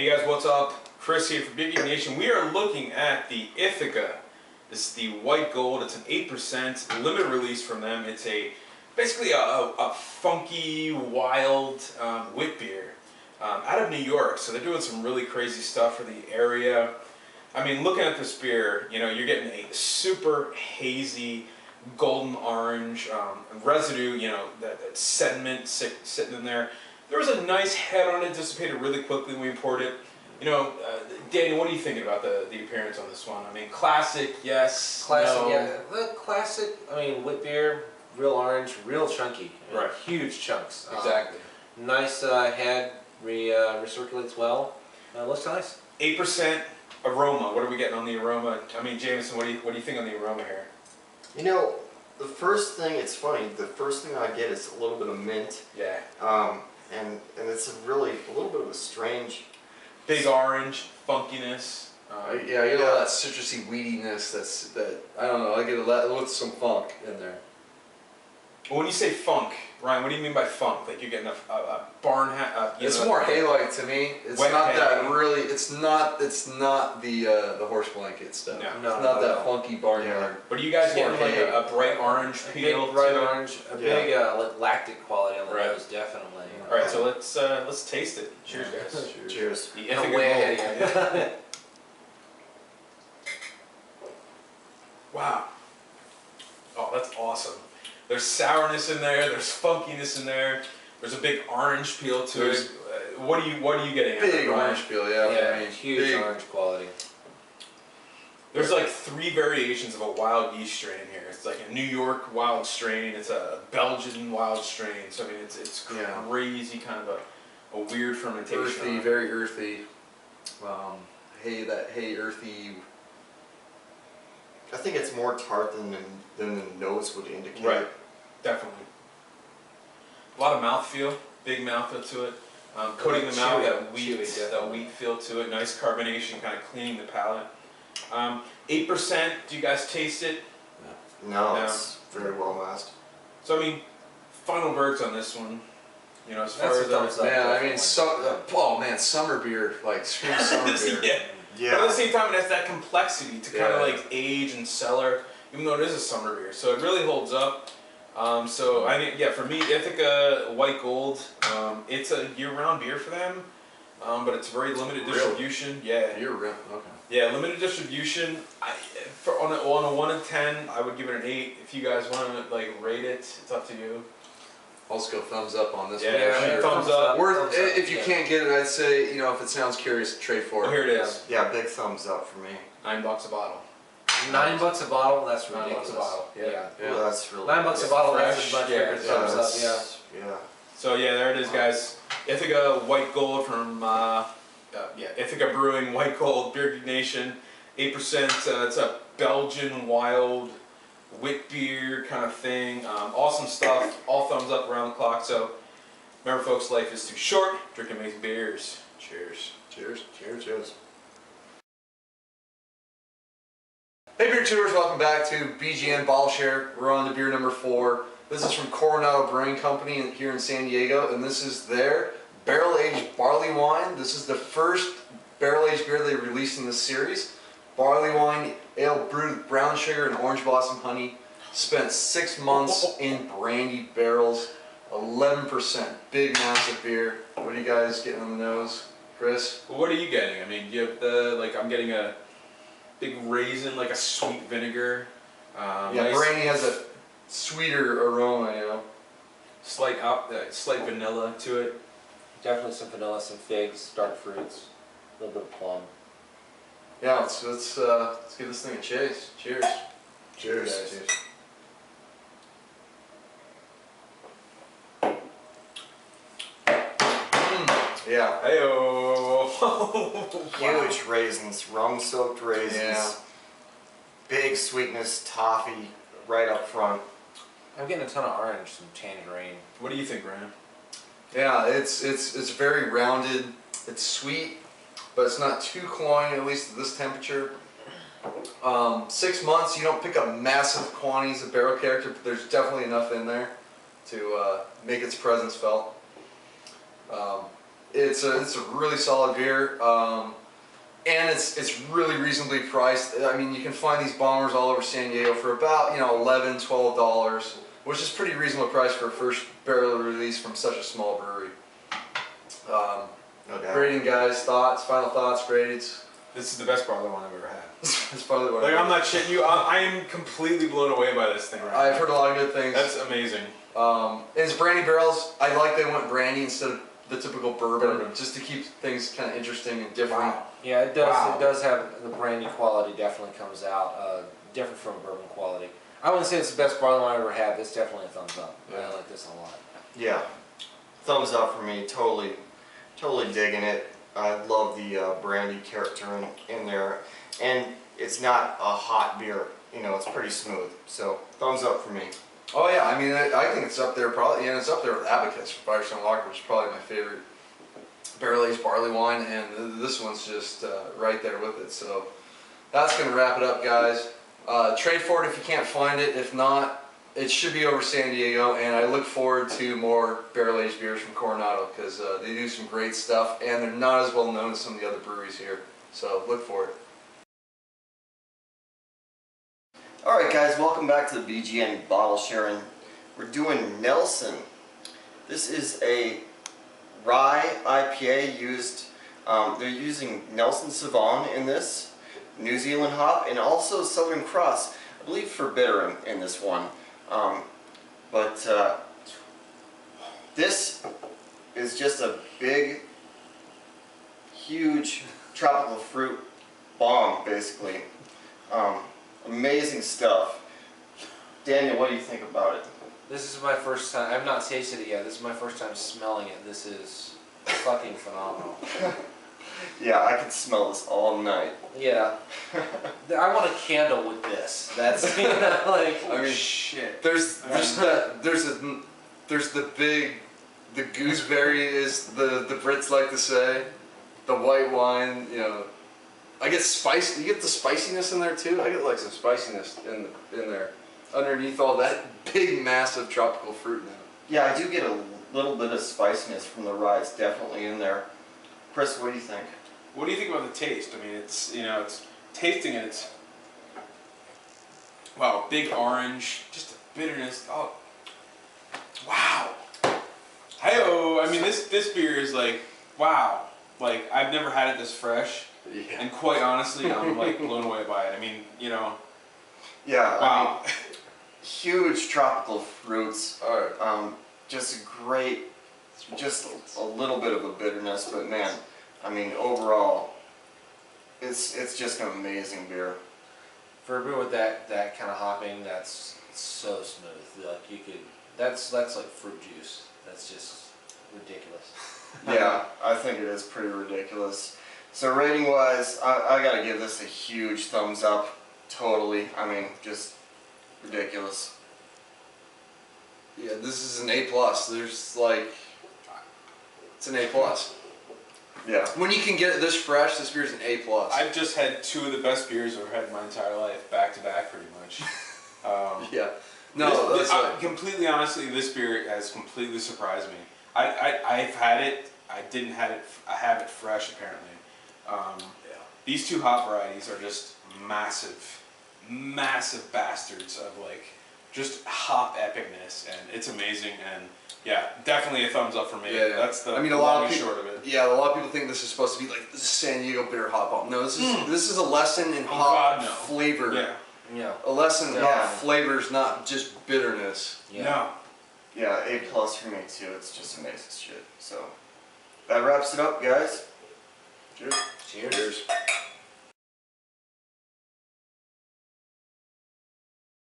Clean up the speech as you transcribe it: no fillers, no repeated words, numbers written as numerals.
Hey guys, what's up? Chris here for Geek Nation. We are looking at the Ithaca. This is the white gold. It's an 8% limited release from them. It's basically a funky, wild wit beer out of New York. So they're doing some really crazy stuff for the area. I mean, looking at this beer, you know, you're getting a super hazy, golden orange residue. You know, that sediment sitting in there. There was a nice head on it, dissipated really quickly when we poured it. You know, Daniel, what are you thinking about the appearance on this one? I mean, classic, yes, classic, no. yeah. The classic, I mean, wit beer, real orange, real chunky. I mean, right. Huge chunks. Exactly. Nice head, recirculates well. Looks nice. 8% aroma. What are we getting on the aroma? I mean, Jamison, what do you think on the aroma here? You know, the first thing, it's funny, the first thing I get is a little bit of mint. Yeah. And it's really a little bit of a strange... Big orange, funkiness. Yeah, I get a lot of that citrusy weediness. I don't know. I get a lot with some funk in there. Well, when you say funk, Ryan, what do you mean by funk? Like you're getting a barn hat? It's more halite to me. It's not that really. It's not the horse blanket stuff. No. It's not that funky barnyard. But are you guys getting like a bright orange peel? Bright orange, a big lactic quality on the nose, definitely. All right, so let's taste it. Cheers, guys. Cheers. The Ithaca way ahead. Wow. Oh, that's awesome. There's sourness in there. There's funkiness in there. There's a big orange peel to it. What are you getting? Big orange peel, yeah. Yeah, I mean, huge orange quality. There's like 3 variations of a wild yeast strain here. It's like a New York wild strain. It's a Belgian wild strain. So I mean, it's crazy, kind of a weird fermentation. Earthy, very earthy. Hay earthy. I think it's more tart than the nose would indicate. Right, definitely. A lot of mouthfeel, big mouthfeel to it. Coating the mouth, that wheat feel to it. Nice carbonation, kind of cleaning the palate. 8%. Do you guys taste it? No, it's very well masked. So I mean, final words on this one. You know, as far as man, I mean, summer beer, like screw summer beer. Yeah. But at the same time, it has that complexity to kind of like age and cellar, even though it is a summer beer. So it really holds up. So I think, for me, Ithaca White Gold, it's a year-round beer for them, but it's very limited distribution. Yeah. Year-round, okay. Yeah, limited distribution. On a 1 to 10, I would give it an 8. If you guys want to like rate it, it's up to you. I'll just go thumbs up on this one. Yeah, thumbs up. If you can't get it, I'd say, you know, if it sounds curious, trade for it. Oh, here it is. Yeah, big thumbs up for me. $9 a bottle. $9 a bottle. That's ridiculous. $9 a bottle. Yeah. Well, that's really $9 a bottle. That's a much Yeah, bigger thumbs up. Yeah. So yeah, there it is, guys. Ithaca White Gold from Ithaca Brewing White Gold Beer Geek Nation. 8%. It's a Belgian wild wit beer kind of thing. Awesome stuff. All thumbs up around the clock. So remember, folks, life is too short. Drink amazing beers. Cheers. Cheers. Cheers. Cheers. Hey beer tours, welcome back to BGN Bottle Share. We're on to beer number 4. This is from Coronado Brewing Company here in San Diego, and this is their barrel-aged barley wine. This is the first barrel-aged beer they released in this series. Barley wine, ale brewed with brown sugar and orange blossom honey. Spent 6 months in brandy barrels. 11%, big massive beer. What are you guys getting on the nose, Chris? Well, what are you getting? I mean, you have I'm getting a big raisin, like a sweet vinegar. Nice. Brandy has a sweeter aroma, you know. Slight vanilla to it. Definitely some vanilla, some figs, dark fruits, a little bit of plum. Yeah, let's give this thing a chase. Cheers. Cheers. Cheers. Yeah. Hey-oh. Huge raisins, rum-soaked raisins. Yeah. Big sweetness, toffee right up front. I'm getting a ton of orange, some tangerine. What do you think, Ryan? Yeah, it's very rounded. It's sweet, but it's not too cloying, at least at this temperature. 6 months, you don't pick up massive quantities of barrel character, but there's definitely enough in there to make its presence felt. It's a really solid beer, and it's really reasonably priced. I mean, you can find these bombers all over San Diego for about $11, $12, which is pretty reasonable price for a first barrel release from such a small brewery. No doubt. Grading, guys, final thoughts, grades. This is the best barley wine I've ever had. It's probably what Like, I'm not shitting you. I am completely blown away by this thing right I've now. heard a lot of good things. That's amazing. And it's brandy barrels. I like they went brandy instead of the typical bourbon, just to keep things kind of interesting and different. Wow. Yeah, it does. Wow. It does have the brandy quality. Definitely comes out different from bourbon quality. I wouldn't say it's the best barley wine I've ever had. It's definitely a thumbs up. Yeah. I like this a lot. Yeah, thumbs up for me. Totally digging it. I love the brandy character in there, and it's not a hot beer. It's pretty smooth. So thumbs up for me. Oh yeah, I mean, I think it's up there probably. Yeah, it's up there with Abacus from Firestone Lager, which is probably my favorite barrel-aged barley wine, and this one's just right there with it. So that's gonna wrap it up, guys. Trade for it if you can't find it. If not, it should be over San Diego, and I look forward to more barrel-aged beers from Coronado because they do some great stuff, and they're not as well known as some of the other breweries here. So look for it. Alright guys, welcome back to the BGN bottle sharing. We're doing Nelson. This is a rye IPA used, they're using Nelson Sauvin in this, New Zealand hop, and also Southern Cross, I believe for bittering in this one. This is just a big, huge tropical fruit bomb basically. Amazing stuff. Daniel, what do you think about it? This is my first time. I've not tasted it yet. This is my first time smelling it. This is fucking phenomenal. Yeah, I could smell this all night. Yeah. I want a candle with this. That's like. I mean, shit. There's the gooseberry is the Brits like to say, the white wine, I get spice. You get the spiciness in there too. I get like some spiciness in there, underneath all that big, massive tropical fruit now. Yeah, I do get a little bit of spiciness from the rye. It's definitely in there. Chris, what do you think? What do you think about the taste? I mean, it's tasting it. It's wow, big orange, just a bitterness. Oh, wow. Hey-oh. I mean, this beer is like wow. Like I've never had it this fresh. Yeah. And quite honestly, I'm like blown away by it. I mean, Yeah. Wow. I mean, huge tropical fruits. Just a great, just a little bit of a bitterness, but man, I mean, overall, it's just an amazing beer. For a beer with that kind of hopping, that's so smooth. Like you could, that's like fruit juice. That's just ridiculous. Yeah, I think it is pretty ridiculous. So rating wise, I gotta give this a huge thumbs up. Totally. I mean, just ridiculous. Yeah, this is an A+. There's like, it's an A+. Yeah. When you can get it this fresh, this beer's an A+. I've just had two of the best beers I've had in my entire life, back to back, pretty much. Yeah. No, completely honestly, this beer has completely surprised me. I've had it. I didn't have it. I have it fresh apparently. These two hop varieties are just massive, massive bastards of like just hop epicness, and it's amazing. And yeah, definitely a thumbs up for me. Yeah. That's the I mean, a long lot of and people, short of it. Yeah, a lot of people think this is supposed to be like the San Diego bitter hop bomb. No, this is a lesson in Oh, hop God, no. flavor. Yeah. Yeah. A lesson in Yeah. hop flavors, not just bitterness. Yeah. No. Yeah, A+ for me too. It's just amazing shit. So that wraps it up, guys. Cheers. Cheers.